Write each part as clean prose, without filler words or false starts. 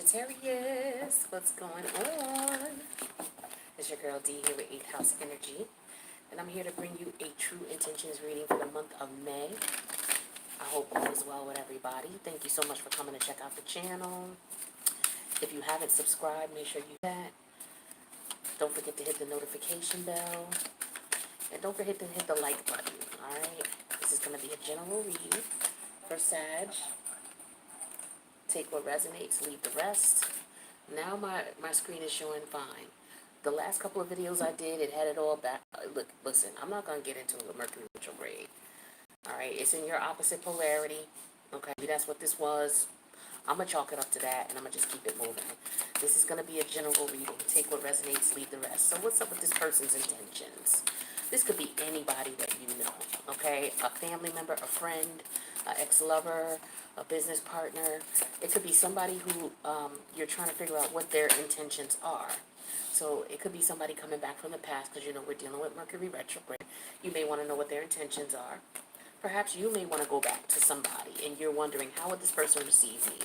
Sagittarius, what's going on? It's your girl D here with 8th House Energy, and I'm here to bring you a true intentions reading for the month of May. I hope all is well with everybody. Thank you so much for coming to check out the channel. If you haven't subscribed, make sure you do that. Don't forget to hit the notification bell, and don't forget to hit the like button, alright? This is going to be a general read for Sag. Take what resonates, leave the rest. Now my screen is showing fine. The last couple of videos I did, it had it all back. Look, listen, I'm not going to get into a Mercury retrograde. Alright, it's in your opposite polarity. Okay, that's what this was. I'm going to chalk it up to that, and I'm going to just keep it moving. This is going to be a general reading. Take what resonates, leave the rest. So what's up with this person's intentions? This could be anybody that you know, okay? A family member, a friend, an ex-lover, a business partner. It could be somebody who you're trying to figure out what their intentions are. So it could be somebody coming back from the past, because you know we're dealing with Mercury retrograde. You may want to know what their intentions are. Perhaps you may want to go back to somebody, and you're wondering, how would this person receive me?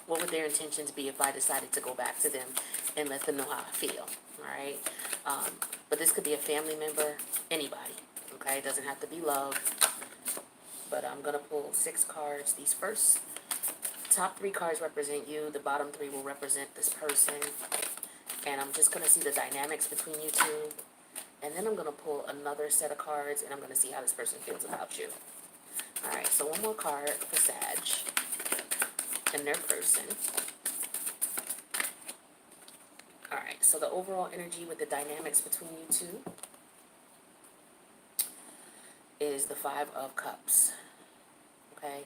What would their intentions be if I decided to go back to them and let them know how I feel? All right? But this could be a family member, anybody. Okay? It doesn't have to be love. But I'm going to pull 6 cards. These first top 3 cards represent you. The bottom 3 will represent this person. And I'm just going to see the dynamics between you two. And then I'm going to pull another set of cards, and I'm going to see how this person feels about you. Alright, so one more card for Sag and their person. Alright, so the overall energy with the dynamics between you two is the 5 of Cups. Okay,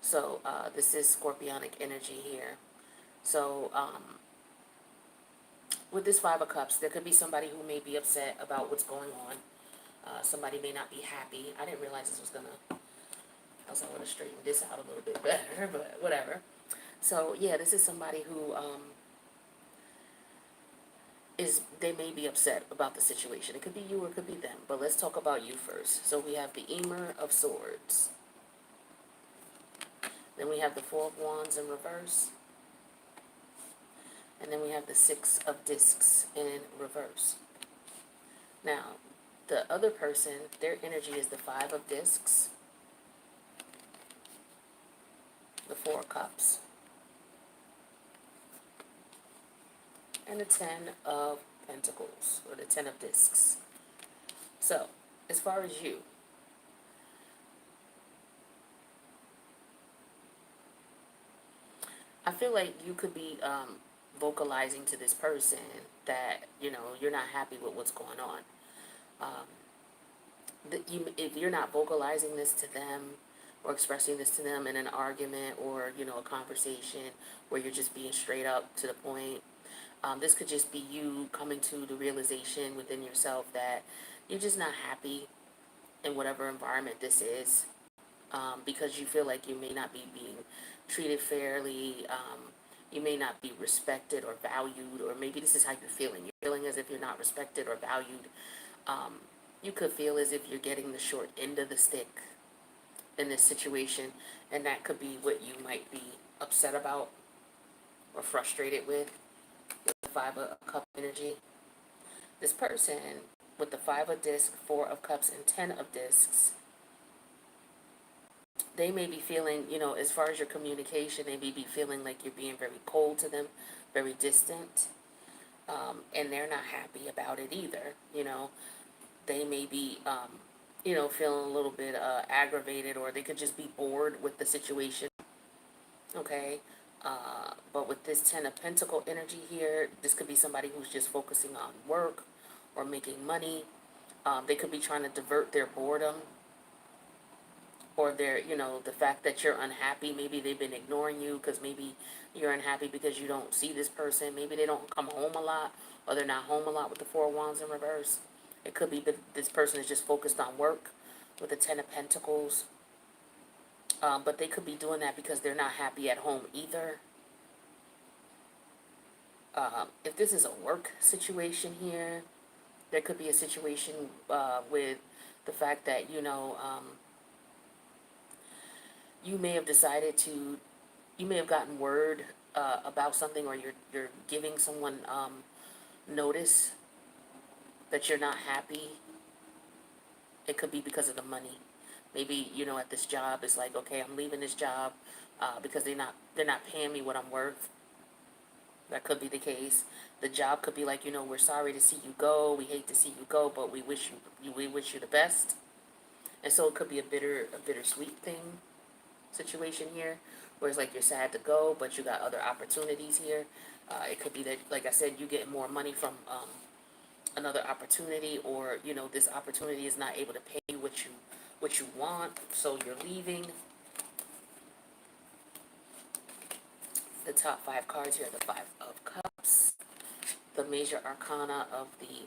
so this is Scorpionic energy here. So with this 5 of Cups, there could be somebody who may be upset about what's going on. Somebody may not be happy. I didn't realize this was gonna, else I would have straightened this out a little bit better, but whatever. So yeah, this is somebody who they may be upset about the situation. It could be you or it could be them, but let's talk about you first. So we have the Emer of Swords. Then we have the 4 of Wands in reverse. And then we have the 6 of Discs in reverse. Now, the other person, their energy is the 5 of Discs, the 4 of Cups, and the 10 of Pentacles, or the 10 of Discs. So, as far as you, I feel like you could be vocalizing to this person that, you know, you're not happy with what's going on. If you're not vocalizing this to them or expressing this to them in an argument or, you know, a conversation where you're just being straight up to the point, this could just be you coming to the realization within yourself that you're just not happy in whatever environment this is, because you feel like you may not be being treated fairly, you may not be respected or valued, or maybe this is how you're feeling. You're feeling as if you're not respected or valued. You could feel as if you're getting the short end of the stick in this situation, and that could be what you might be upset about or frustrated with the 5 of Cups energy. This person with the 5 of Discs, 4 of Cups, and 10 of Discs, they may be feeling, you know, as far as your communication, they may be feeling like you're being very cold to them, very distant, and they're not happy about it either. You know, they may be, you know, feeling a little bit aggravated, or they could just be bored with the situation. Okay, but with this 10 of Pentacle energy here, this could be somebody who's just focusing on work or making money. They could be trying to divert their boredom, or their, you know, the fact that you're unhappy. Maybe they've been ignoring you because maybe you're unhappy because you don't see this person. Maybe they don't come home a lot, or they're not home a lot with the 4 of Wands in reverse. It could be that this person is just focused on work with the 10 of Pentacles. But they could be doing that because they're not happy at home either. If this is a work situation here, there could be a situation with the fact that, you know, you may have decided to, you may have gotten word about something, or you're giving someone notice that you're not happy. It could be because of the money. Maybe, at this job, it's like, okay, I'm leaving this job because they're not paying me what I'm worth. That could be the case. The job could be like, we're sorry to see you go. We hate to see you go, but we wish you the best. And so it could be a bittersweet thing situation here, where it's like you're sad to go, but you got other opportunities here. It could be that, like I said, you get more money from another opportunity, or this opportunity is not able to pay you what you want, so you're leaving. The top 5 cards here are the 5 of Cups, the major arcana of the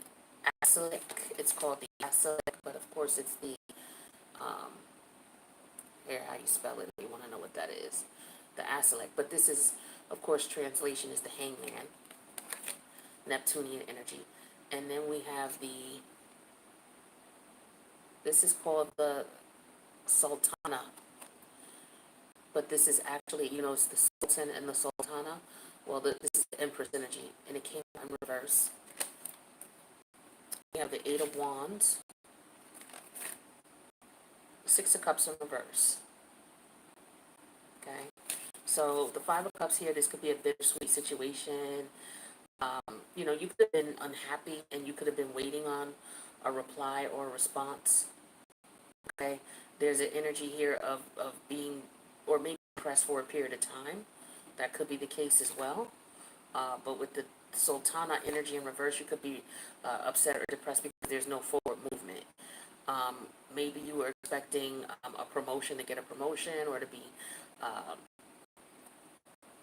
Asilic. It's called the Asilic, but of course it's the here, how you spell it if you want to know what that is. The Asilic. But this is, of course, translation is the Hangman, Neptunian energy. And then we have this is called the Sultana. But this is actually, it's the Sultan and the Sultana. Well, this is the Empress energy, and it came out in reverse. We have the 8 of Wands, 6 of Cups in reverse. Okay, so the 5 of Cups here, this could be a bittersweet situation. You could have been unhappy, and you could have been waiting on a reply or a response. Okay, there's an energy here of being, or maybe depressed for a period of time. That could be the case as well. But with the Sultana energy in reverse, you could be upset or depressed because there's no forward movement. Maybe you were expecting a promotion, to get a promotion, or to be,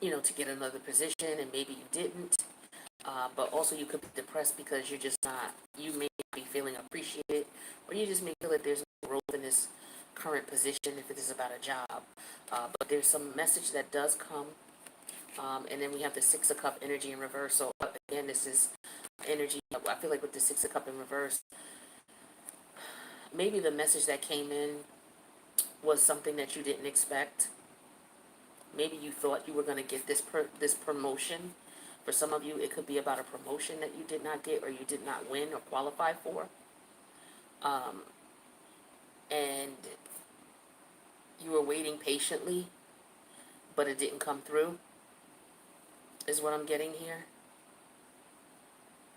to get another position, and maybe you didn't. But also you could be depressed because you're just not, you may not be feeling appreciated, or you just may feel that there's no growth in this current position if it is about a job. But there's some message that does come. And then we have the 6 of Cup energy in reverse. So again, this is energy. I feel like with the 6 of Cup in reverse, maybe the message that came in was something that you didn't expect. Maybe you thought you were going to get this promotion. For some of you, it could be about a promotion that you did not get, or you did not win or qualify for. And you were waiting patiently, but it didn't come through, is what I'm getting here.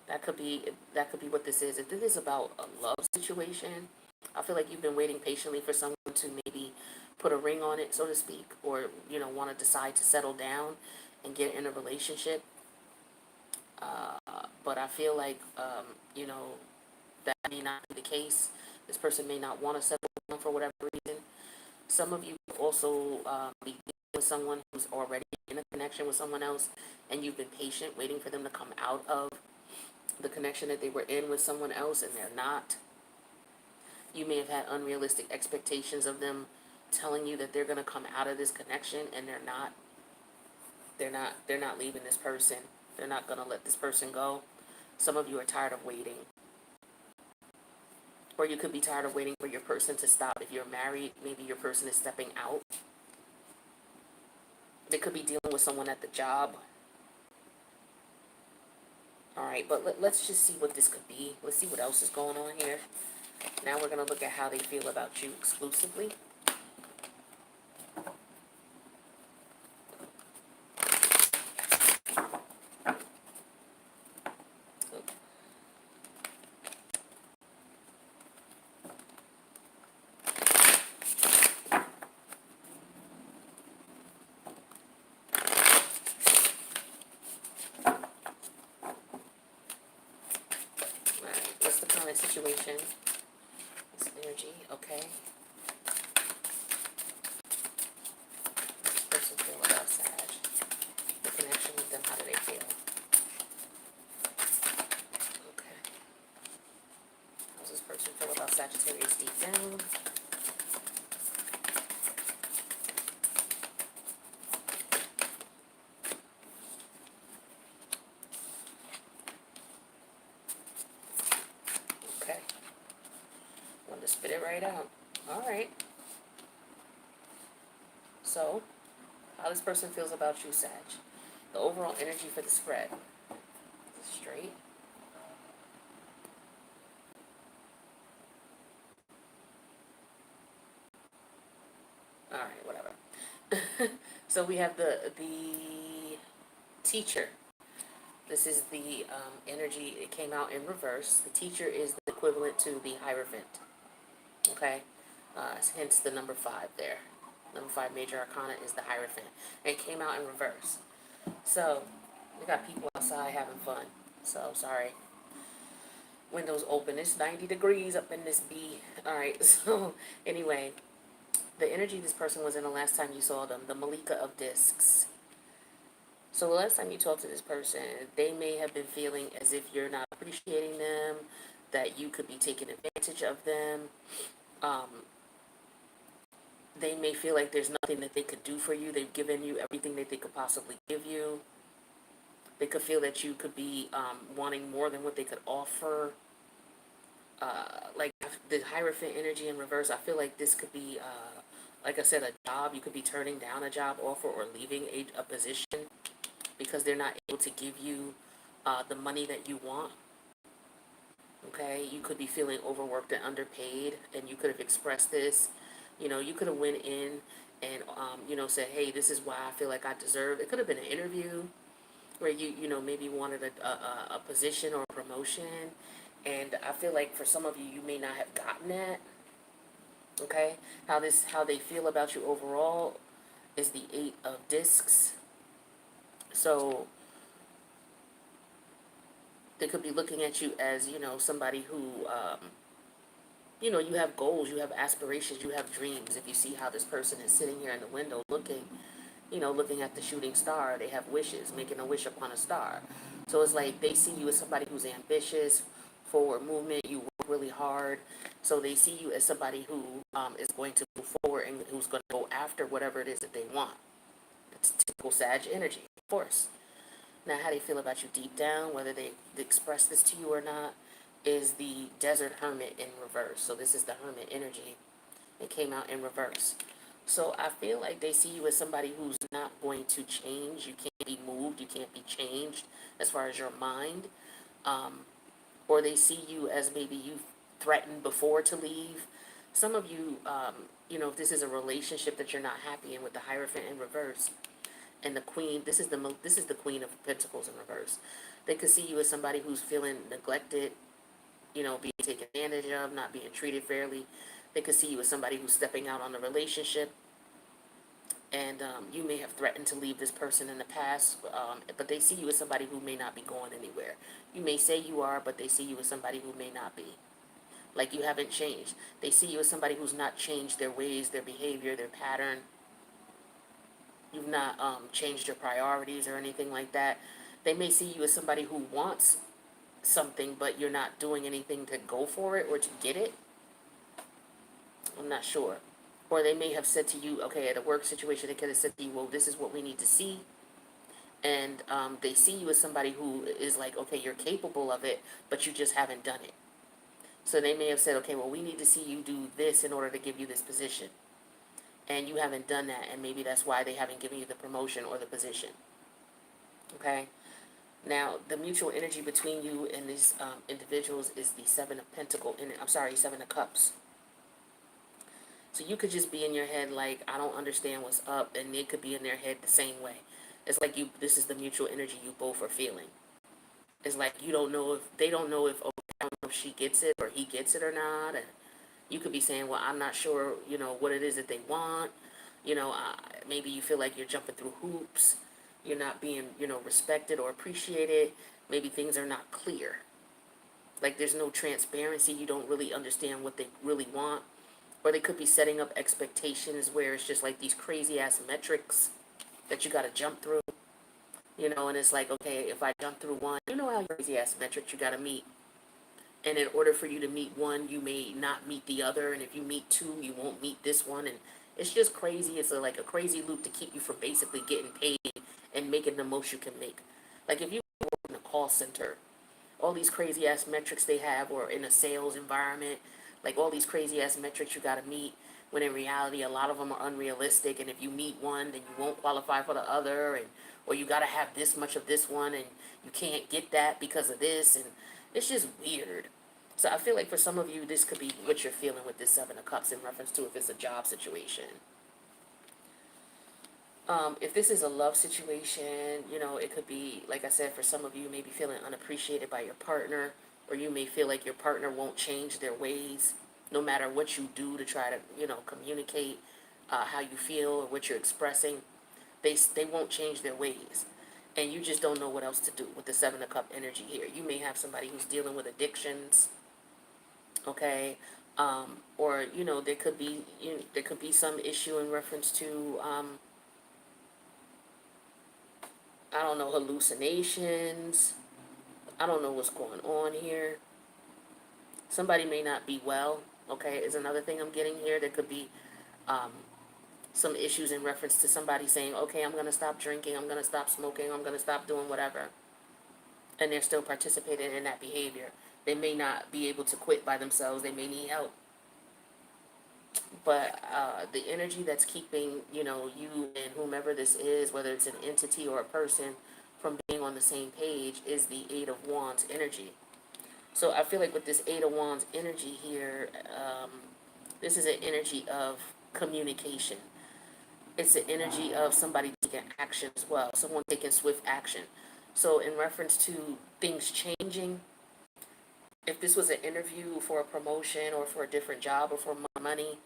That could be what this is. If this is about a love situation, I feel like you've been waiting patiently for someone to maybe put a ring on it, so to speak, or want to decide to settle down and get in a relationship. But I feel like that may not be the case. This person may not want to settle down for whatever reason. Some of you also be dealing with someone who's already in a connection with someone else, and you've been patient, waiting for them to come out of the connection that they were in with someone else, and they're not. You may have had unrealistic expectations of them, telling you that they're going to come out of this connection, and they're not. They're not leaving this person. They're not going to let this person go. Some of you are tired of waiting. Or you could be tired of waiting for your person to stop. If you're married, maybe your person is stepping out. They could be dealing with someone at the job. Alright, but let's just see what this could be. Let's see what else is going on here. Now we're going to look at how they feel about you exclusively. Situation, this energy, okay. This person feel about Sag. The connection with them, how do they feel? Okay. How does this person feel about Sagittarius deep down? Okay. Want to spit it right out. Alright. So, how this person feels about you, Sag. The overall energy for the spread. Straight. All right, whatever. So we have the teacher. This is the energy. It came out in reverse. The teacher is the equivalent to the Hierophant. Okay, hence the number 5 there. Number 5 major arcana is the Hierophant. And it came out in reverse. So we got people outside having fun. So sorry. Windows open. It's 90 degrees up in this B. All right. So anyway, the energy this person was in the last time you saw them, the Malika of Discs. So the last time you talked to this person, they may have been feeling as if you're not appreciating them, that you could be taking advantage of them. They may feel like there's nothing that they could do for you. They've given you everything that they could possibly give you. They could feel that you could be wanting more than what they could offer. Like the Hierophant energy in reverse, I feel like this could be, like I said, a job. You could be turning down a job offer or leaving a position because they're not able to give you the money that you want. Okay, you could be feeling overworked and underpaid, and you could have expressed this. You know, you could have went in and said, hey, this is why I feel like I deserve. It could have been an interview where you maybe wanted a position or a promotion, and I feel like for some of you, you may not have gotten that. Okay, how they feel about you overall is the 8 of Discs. So they could be looking at you as, somebody who, you have goals, you have aspirations, you have dreams. If you see how this person is sitting here in the window looking at the shooting star, they have wishes, making a wish upon a star. So it's like they see you as somebody who's ambitious, forward movement, you work really hard. So they see you as somebody who is going to move forward and who's going to go after whatever it is that they want. It's typical Sag energy, of course. Now, how they feel about you deep down, whether they express this to you or not, is the Desert Hermit in reverse. So this is the Hermit energy. It came out in reverse. So I feel like they see you as somebody who's not going to change. You can't be moved. You can't be changed as far as your mind. Or they see you as maybe you threatened before to leave. Some of you, if this is a relationship that you're not happy in with the Hierophant in reverse, and the Queen, this is the Queen of Pentacles in reverse. They could see you as somebody who's feeling neglected, being taken advantage of, not being treated fairly. They could see you as somebody who's stepping out on the relationship, and you may have threatened to leave this person in the past, but they see you as somebody who may not be going anywhere. You may say you are, but they see you as somebody who may not be. Like you haven't changed. They see you as somebody who's not changed their ways, their behavior, their pattern. You've not changed your priorities or anything like that. They may see you as somebody who wants something, but you're not doing anything to go for it or to get it. I'm not sure. Or they may have said to you, okay, at a work situation, they could have said to you, well, this is what we need to see. And they see you as somebody who is like, okay, you're capable of it, but you just haven't done it. So they may have said, okay, well, we need to see you do this in order to give you this position. And you haven't done that, and maybe that's why they haven't given you the promotion or the position. Okay? Now, the mutual energy between you and these individuals is the 7 of Pentacles. 7 of Cups. So you could just be in your head like, I don't understand what's up, and they could be in their head the same way. It's like this is the mutual energy you both are feeling. It's like they don't know if, oh, I don't know if she gets it or he gets it or not, and you could be saying, well, I'm not sure, what it is that they want. Maybe you feel like you're jumping through hoops. You're not being, respected or appreciated. Maybe things are not clear. Like there's no transparency. You don't really understand what they really want. Or they could be setting up expectations where it's just like these crazy ass metrics that you got to jump through. And it's like, okay, if I jump through one, how crazy ass metrics you got to meet. And in order for you to meet one, you may not meet the other. And if you meet two, you won't meet this one. And it's just crazy. It's like a crazy loop to keep you from basically getting paid and making the most you can make. Like if you work in a call center, all these crazy ass metrics they have, or in a sales environment, like all these crazy ass metrics you got to meet. when in reality a lot of them are unrealistic, and if you meet one then you won't qualify for the other, and or you got to have this much of this one and you can't get that because of this, and it's just weird. So I feel like for some of you this could be what you're feeling with this Seven of Cups in reference to if it's a job situation. If this is a love situation, you know, it could be, like I said, for some of you, maybe feeling unappreciated by your partner, or you may feel like your partner won't change their ways, no matter what you do to try to, you know, communicate how you feel or what you're expressing. They won't change their ways, and you just don't know what else to do with the Seven of Cup energy here. You may have somebody who's dealing with addictions, okay, or you know, there could be some issue in reference to I don't know, hallucinations. I don't know what's going on here. Somebody may not be well, okay, is another thing I'm getting here. There could be um, some issues in reference to somebody saying, okay, I'm going to stop drinking, I'm going to stop smoking, I'm going to stop doing whatever. And they're still participating in that behavior. They may not be able to quit by themselves. They may need help. But the energy that's keeping, you know, you and whomever this is, whether it's an entity or a person, from being on the same page is the Eight of Wands energy. So I feel like with this Eight of Wands energy here, this is an energy of communication. It's an energy of somebody taking action as well, someone taking swift action. So in reference to things changing, if this was an interview for a promotion or for a different job or for more money,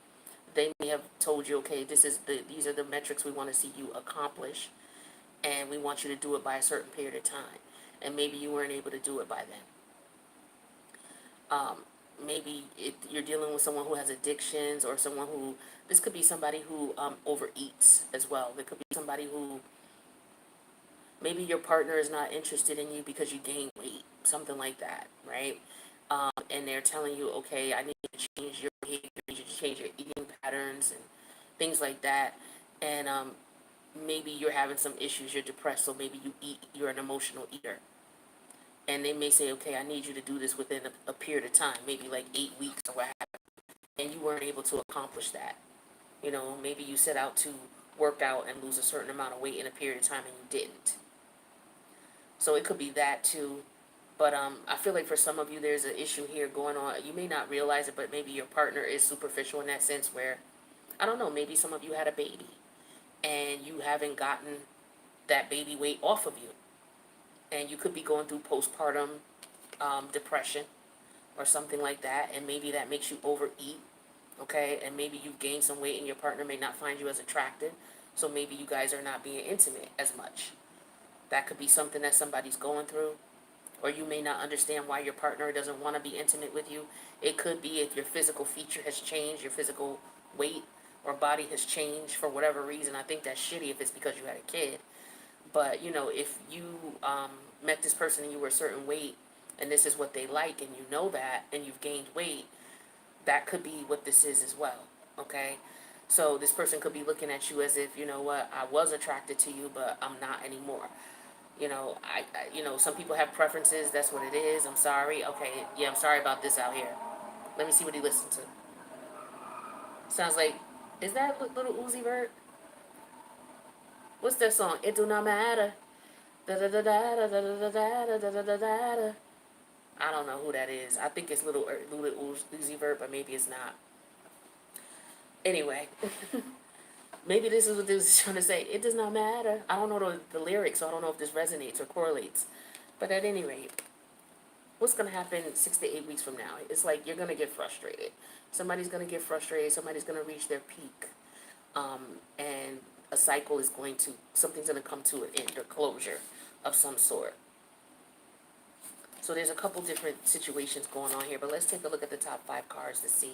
they may have told you, okay, these are the metrics we want to see you accomplish, and we want you to do it by a certain period of time. And maybe you weren't able to do it by then. Maybe you're dealing with someone who has addictions, or someone who, this could be somebody who overeats as well. There could be somebody who, maybe your partner is not interested in you because you gain weight, something like that, right? And they're telling you, okay, I need you to change your behavior, I need you to change your eating patterns and things like that. And maybe you're having some issues, you're depressed, so maybe you're an emotional eater. And they may say, okay, I need you to do this within a period of time, maybe like 8 weeks or what have you, and you weren't able to accomplish that. You know, maybe you set out to work out and lose a certain amount of weight in a period of time and you didn't. So it could be that too. But I feel like for some of you, there's an issue here going on. You may not realize it, but maybe your partner is superficial in that sense where, I don't know, maybe some of you had a baby and you haven't gotten that baby weight off of you. And you could be going through postpartum depression or something like that. And maybe that makes you overeat, okay? And maybe you've gained some weight and your partner may not find you as attractive. So maybe you guys are not being intimate as much. That could be something that somebody's going through. Or you may not understand why your partner doesn't want to be intimate with you. It could be if your physical feature has changed, your physical weight or body has changed for whatever reason. I think that's shitty if it's because you had a kid. But, you know, if you met this person and you were a certain weight and this is what they like and you know that and you've gained weight, that could be what this is as well, okay? So this person could be looking at you as if, you know what, I was attracted to you, but I'm not anymore. You know, you know, some people have preferences. That's what it is. I'm sorry. Okay, yeah, I'm sorry about this out here. Let me see what he listened to. Sounds like, is that little Uzi Vert? What's that song? It do not matter. Da da da da da da da da da da da da. I don't know who that is. I think it's little Uzi Vert, but maybe it's not. Anyway, maybe this is what this is trying to say. It does not matter. I don't know the lyrics, so I don't know if this resonates or correlates. But at any rate, what's going to happen 6 to 8 weeks from now? It's like you're going to get frustrated. Somebody's going to get frustrated. Somebody's going to reach their peak. And a cycle is going to, something's going to come to an end or closure of some sort. So there's a couple different situations going on here, but let's take a look at the top 5 cards to see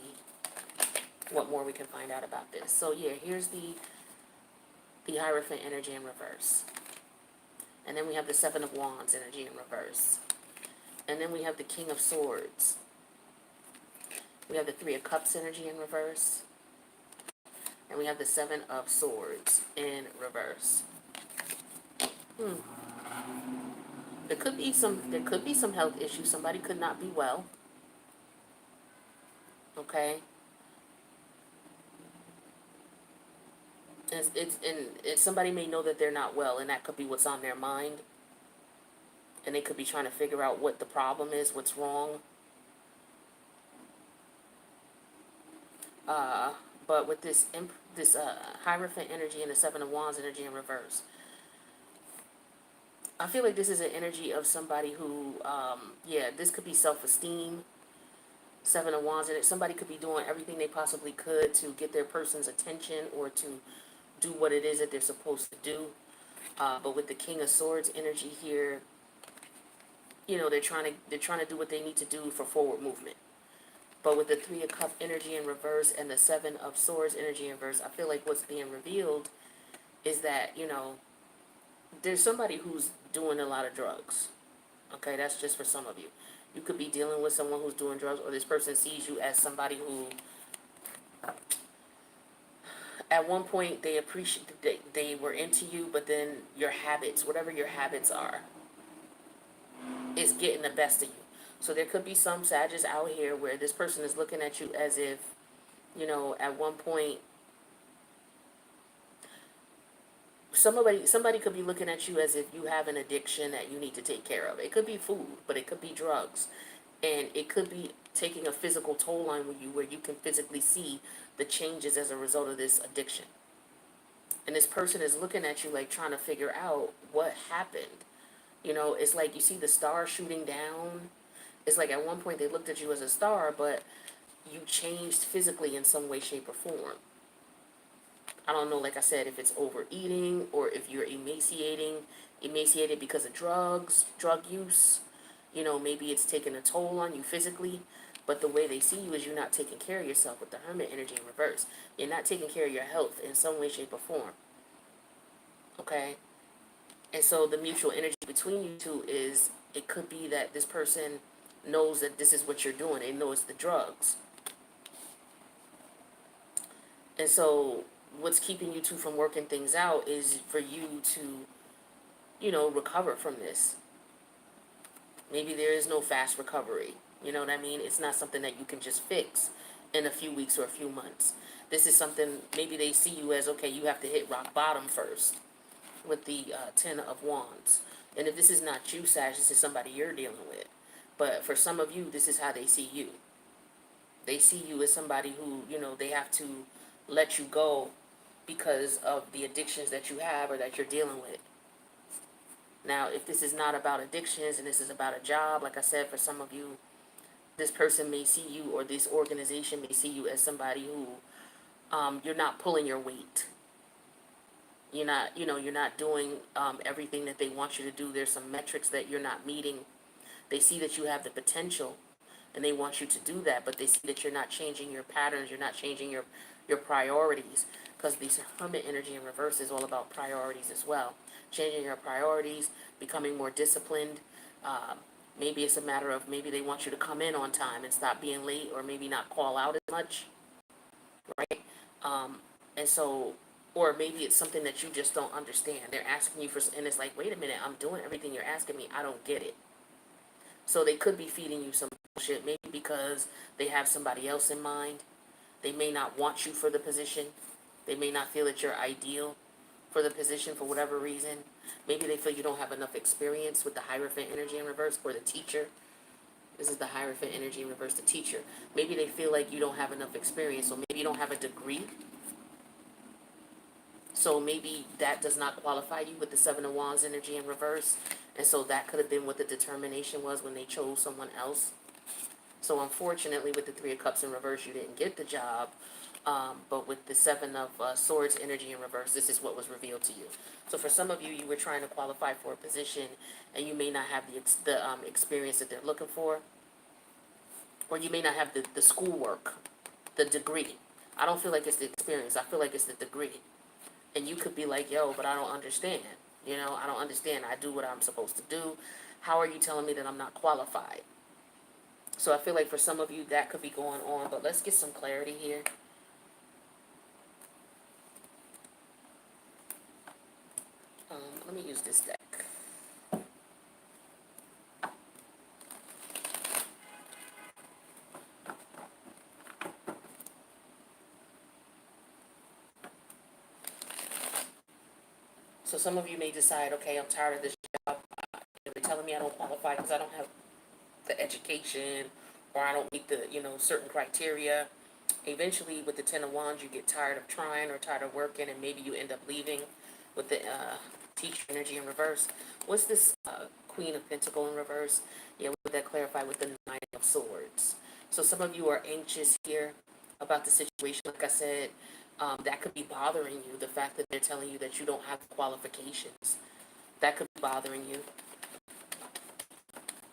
what more we can find out about this. So yeah, here's the Hierophant energy in reverse. And then we have the Seven of Wands energy in reverse. And then we have the King of Swords. We have the Three of Cups energy in reverse. And we have the Seven of Swords in reverse. There could be some health issues. Somebody could not be well. Okay? And somebody may know that they're not well, and that could be what's on their mind, and they could be trying to figure out what the problem is, what's wrong. Uh, but with this Hierophant energy and the Seven of Wands energy in reverse, I feel like this is an energy of somebody who, yeah, this could be self-esteem. Seven of Wands in it. Somebody could be doing everything they possibly could to get their person's attention or to do what it is that they're supposed to do. But with the King of Swords energy here, you know, they're trying to do what they need to do for forward movement. But with the Three of Cups energy in reverse and the Seven of Swords energy in reverse, I feel like what's being revealed is that, you know, there's somebody who's doing a lot of drugs. Okay, that's just for some of you. You could be dealing with someone who's doing drugs, or this person sees you as somebody who, at one point, they were into you, but then your habits, whatever your habits are, is getting the best of you. So there could be some Sagittarius out here where this person is looking at you as if, you know, at one point, somebody could be looking at you as if you have an addiction that you need to take care of. It could be food, but it could be drugs. And it could be taking a physical toll on you where you can physically see the changes as a result of this addiction. And this person is looking at you like trying to figure out what happened. You know, it's like you see the star shooting down. It's like at one point they looked at you as a star, but you changed physically in some way, shape, or form. I don't know, like I said, if it's overeating or if you're emaciated because of drugs, drug use. You know, maybe it's taking a toll on you physically, but the way they see you is you're not taking care of yourself with the Hermit energy in reverse. You're not taking care of your health in some way, shape, or form. Okay? And so the mutual energy between you two is, it could be that this person knows that this is what you're doing. They know it's the drugs. And so what's keeping you two from working things out is for you to, you know, recover from this. Maybe there is no fast recovery. You know what I mean? It's not something that you can just fix in a few weeks or a few months. This is something, maybe they see you as, okay, you have to hit rock bottom first with the Ten of Wands. And if this is not you, Sag, this is somebody you're dealing with. But for some of you, this is how they see you. They see you as somebody who, you know, they have to let you go because of the addictions that you have or that you're dealing with. Now, if this is not about addictions and this is about a job, like I said, for some of you, this person may see you, or this organization may see you as somebody who, you're not pulling your weight. You're not, you know, you're not doing everything that they want you to do. There's some metrics that you're not meeting. They see that you have the potential and they want you to do that, but they see that you're not changing your patterns, you're not changing your priorities, because this Hermit energy in reverse is all about priorities as well. Changing your priorities, becoming more disciplined. Maybe it's a matter of, maybe they want you to come in on time and stop being late, or maybe not call out as much, right? And so, or maybe it's something that you just don't understand. They're asking you for, and it's like, wait a minute, I'm doing everything you're asking me, I don't get it. So they could be feeding you some bullshit, maybe because they have somebody else in mind. They may not want you for the position. They may not feel that you're ideal for the position for whatever reason. Maybe they feel you don't have enough experience with the Hierophant energy in reverse, or the teacher. This is the Hierophant energy in reverse, the teacher. Maybe they feel like you don't have enough experience, so maybe you don't have a degree. So maybe that does not qualify you with the Seven of Wands energy in reverse. And so that could have been what the determination was when they chose someone else. So unfortunately, with the Three of Cups in reverse, you didn't get the job. But with the Seven of Swords energy in reverse, this is what was revealed to you. So for some of you, you were trying to qualify for a position, and you may not have the experience that they're looking for. Or you may not have the schoolwork, the degree. I don't feel like it's the experience. I feel like it's the degree. And you could be like, yo, but I don't understand. You know, I don't understand. I do what I'm supposed to do. How are you telling me that I'm not qualified? So I feel like for some of you, that could be going on. But let's get some clarity here. Let me use this deck. So some of you may decide, okay, I'm tired of this job. They're telling me I don't qualify because I don't have the education, or I don't meet the, certain criteria. Eventually, with the Ten of Wands, you get tired of trying or tired of working, and maybe you end up leaving with the teacher energy in reverse. What's this Queen of Pentacle in reverse? Yeah, would that clarify with the Nine of Swords? So some of you are anxious here about the situation. Like I said, that could be bothering you. The fact that they're telling you that you don't have qualifications, that could be bothering you.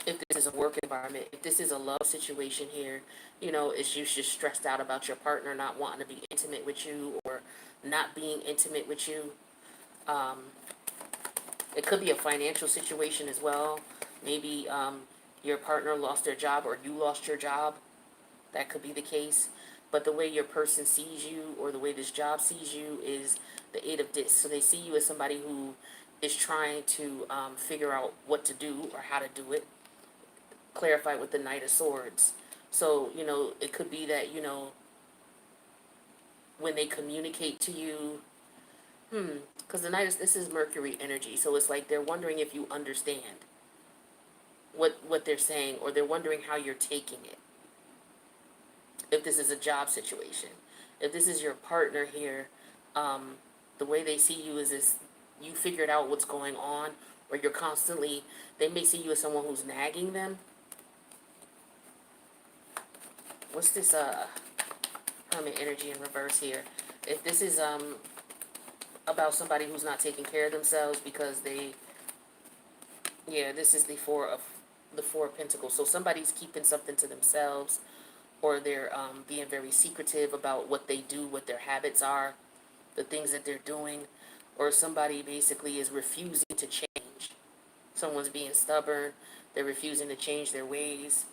If this is a work environment, if this is a love situation here, it's you just stressed out about your partner not wanting to be intimate with you or not being intimate with you. It could be a financial situation as well. Maybe your partner lost their job or you lost your job. That could be the case. But the way your person sees you or the way this job sees you is the Eight of Discs. So they see you as somebody who is trying to figure out what to do or how to do it. Clarify with the Knight of Swords. So, it could be that, when they communicate to you, because this is Mercury energy, so it's like they're wondering if you understand what they're saying, or they're wondering how you're taking it. If this is a job situation, if this is your partner here, the way they see you is this: you figured out what's going on, or you're constantly. They may see you as someone who's nagging them. What's this Hermit energy in reverse here? If this is about somebody who's not taking care of themselves because this is the Four of Pentacles. So somebody's keeping something to themselves, or they're being very secretive about what they do, what their habits are, the things that they're doing, or somebody basically is refusing to change. Someone's being stubborn, they're refusing to change their ways.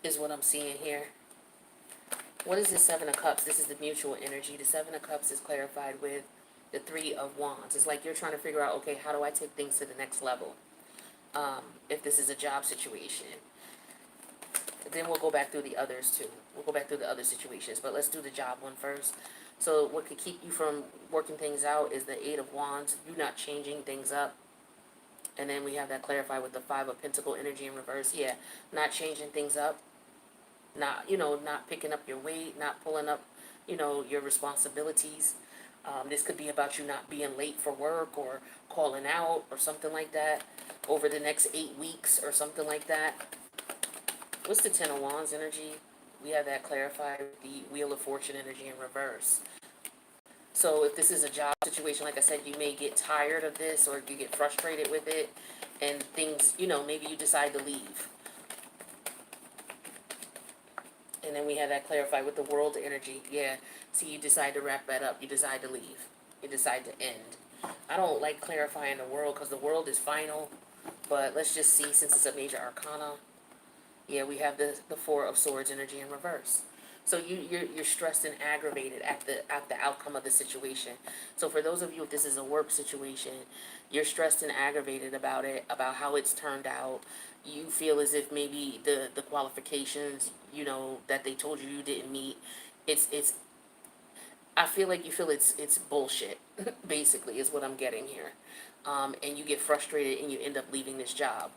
Is what I'm seeing here. What is the Seven of Cups? This is the mutual energy. The Seven of Cups is clarified with the Three of Wands. It's like you're trying to figure out, okay, how do I take things to the next level? If this is a job situation. Then we'll go back through the others too. We'll go back through the other situations, but let's do the job one first. So what could keep you from working things out is the Eight of Wands. You not changing things up. And then we have that clarified with the Five of Pentacle energy in reverse. Yeah, not changing things up. Not picking up your weight, not pulling up, your responsibilities. This could be about you not being late for work or calling out or something like that over the next 8 weeks or something like that. What's the Ten of Wands energy? We have that clarified with the Wheel of Fortune energy in reverse. So if this is a job situation, like I said, you may get tired of this or you get frustrated with it and things, maybe you decide to leave. And then we have that clarified with the World energy. Yeah, see, you decide to wrap that up. You decide to leave. You decide to end. I don't like clarifying the World because the World is final. But let's just see, since it's a major arcana. Yeah, we have the Four of Swords energy in reverse. So you're stressed and aggravated at the outcome of the situation. So for those of you, if this is a work situation, you're stressed and aggravated about it, about how it's turned out. You feel as if maybe the qualifications, that they told you didn't meet, it's I feel like you feel it's bullshit, basically, is what I'm getting here. And you get frustrated and you end up leaving this job.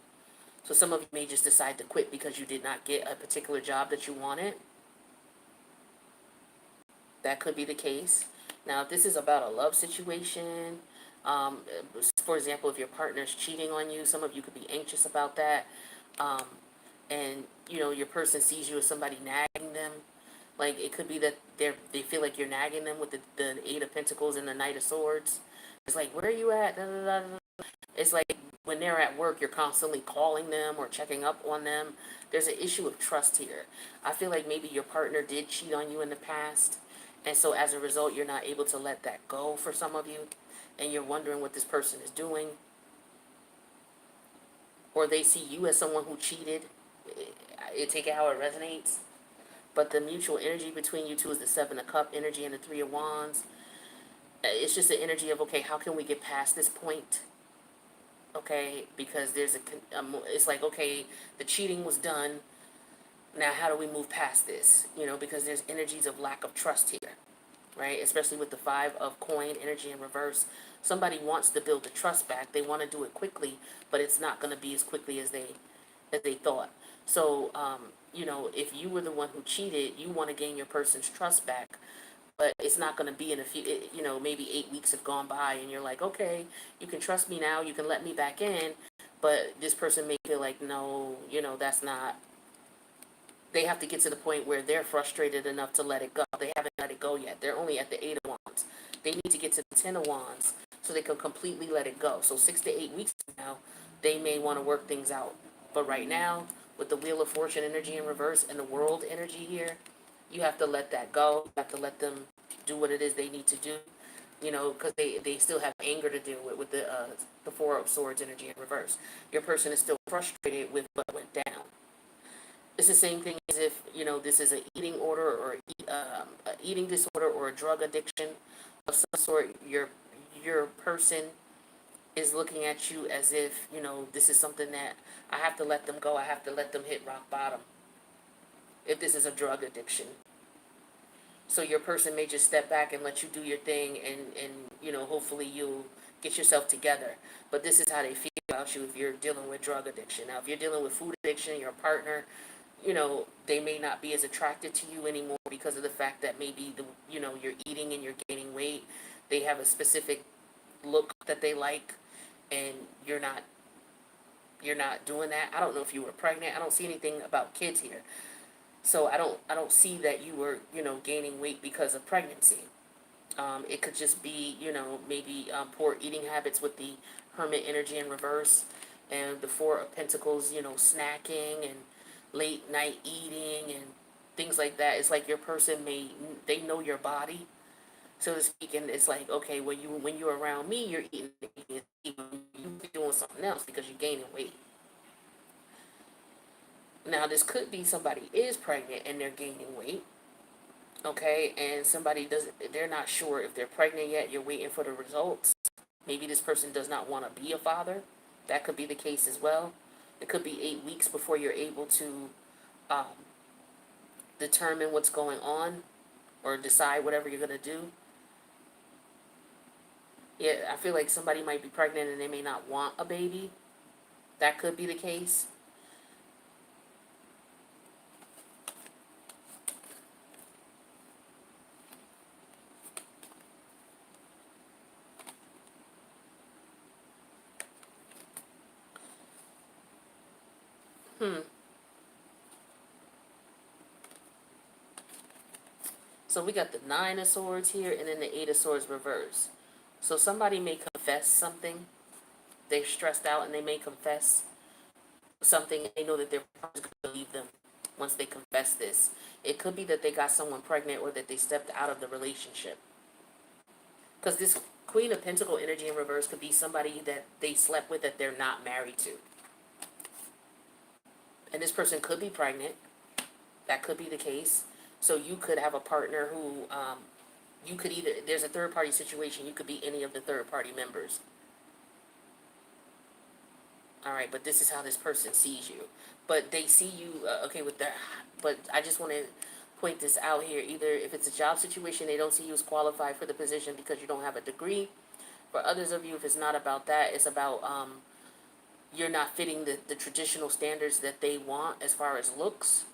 So some of you may just decide to quit because you did not get a particular job that you wanted. That could be the case. Now, if this is about a love situation, for example, if your partner's cheating on you, some of you could be anxious about that. And, your person sees you as somebody nagging them. Like, it could be that they feel like you're nagging them with the Eight of Pentacles and the Knight of Swords. It's like, where are you at? Da, da, da, da. It's like when they're at work, you're constantly calling them or checking up on them. There's an issue of trust here. I feel like maybe your partner did cheat on you in the past. And so as a result, you're not able to let that go for some of you. And you're wondering what this person is doing. Or they see you as someone who cheated. Take it how it resonates. But the mutual energy between you two is the Seven of Cups energy and the Three of Wands. It's just the energy of, okay, how can we get past this point? Okay, because there's it's like, okay, the cheating was done. Now, how do we move past this? Because there's energies of lack of trust here, right? Especially with the five of coin energy in reverse. Somebody wants to build the trust back. They want to do it quickly, but it's not going to be as quickly as they thought. So, if you were the one who cheated, you want to gain your person's trust back, but it's not going to be in a few, maybe 8 weeks have gone by and you're like, okay, you can trust me now, you can let me back in, but this person may feel like, no, that's not, they have to get to the point where they're frustrated enough to let it go. They haven't let it go yet. They're only at the 8 of Wands. They need to get to the 10 of Wands so they can completely let it go. So 6 to 8 weeks from now, they may want to work things out. But right now, with the Wheel of Fortune energy in reverse and the World energy here, you have to let that go. You have to let them do what it is they need to do, because they still have anger to deal with the Four of Swords energy in reverse. Your person is still frustrated with what went down. It's the same thing as if, this is an eating order or a eating disorder or a drug addiction of some sort. Your person is looking at you as if, this is something that I have to let them go. I have to let them hit rock bottom if this is a drug addiction. So your person may just step back and let you do your thing and hopefully you'll get yourself together. But this is how they feel about you if you're dealing with drug addiction. Now, if you're dealing with food addiction, your partner, they may not be as attracted to you anymore because of the fact that maybe you're eating and you're gaining weight. They have a specific look that they like, and you're not doing that. I don't know if you were pregnant. I don't see anything about kids here. So I don't see that you were, gaining weight because of pregnancy. It could just be, maybe poor eating habits with the Hermit energy in reverse and the Four of Pentacles, snacking and late night eating and things like that. It's like your person they know your body, so to speak, and it's like, okay, when you're around me, you're eating, you're doing something else because you're gaining weight. Now, this could be somebody is pregnant and they're gaining weight, okay, and they're not sure if they're pregnant yet. You're waiting for the results. Maybe this person does not want to be a father. That could be the case as well. It could be 8 weeks before you're able to determine what's going on or decide whatever you're going to do. Yeah, I feel like somebody might be pregnant and they may not want a baby. That could be the case. So we got the Nine of Swords here and then the Eight of Swords reverse. So somebody may confess something. They're stressed out and they may confess something. And they know that their partner's going to leave them once they confess this. It could be that they got someone pregnant or that they stepped out of the relationship. Because this Queen of Pentacle energy in reverse could be somebody that they slept with that they're not married to. And this person could be pregnant. That could be the case. So you could have a partner who, you could either, there's a third party situation, you could be any of the third party members. All right, but this is how this person sees you. But they see you, okay, with that, but I just want to point this out here. Either if it's a job situation, they don't see you as qualified for the position because you don't have a degree. For others of you, if it's not about that, it's about you're not fitting the traditional standards that they want as far as looks.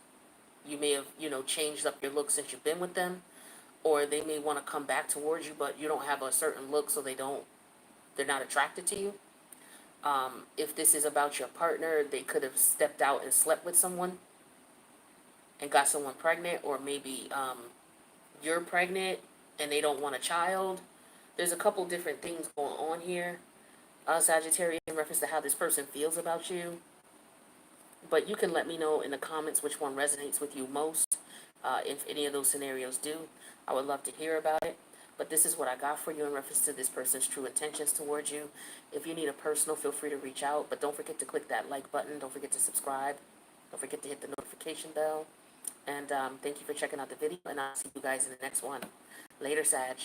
You may have, changed up your look since you've been with them, or they may want to come back towards you, but you don't have a certain look, so they're not attracted to you. If this is about your partner, they could have stepped out and slept with someone and got someone pregnant, or maybe you're pregnant and they don't want a child. There's a couple different things going on here, Sagittarius, in reference to how this person feels about you. But you can let me know in the comments which one resonates with you most. If any of those scenarios do, I would love to hear about it. But this is what I got for you in reference to this person's true intentions towards you. If you need a personal, feel free to reach out. But don't forget to click that like button. Don't forget to subscribe. Don't forget to hit the notification bell. And thank you for checking out the video. And I'll see you guys in the next one. Later, Sag.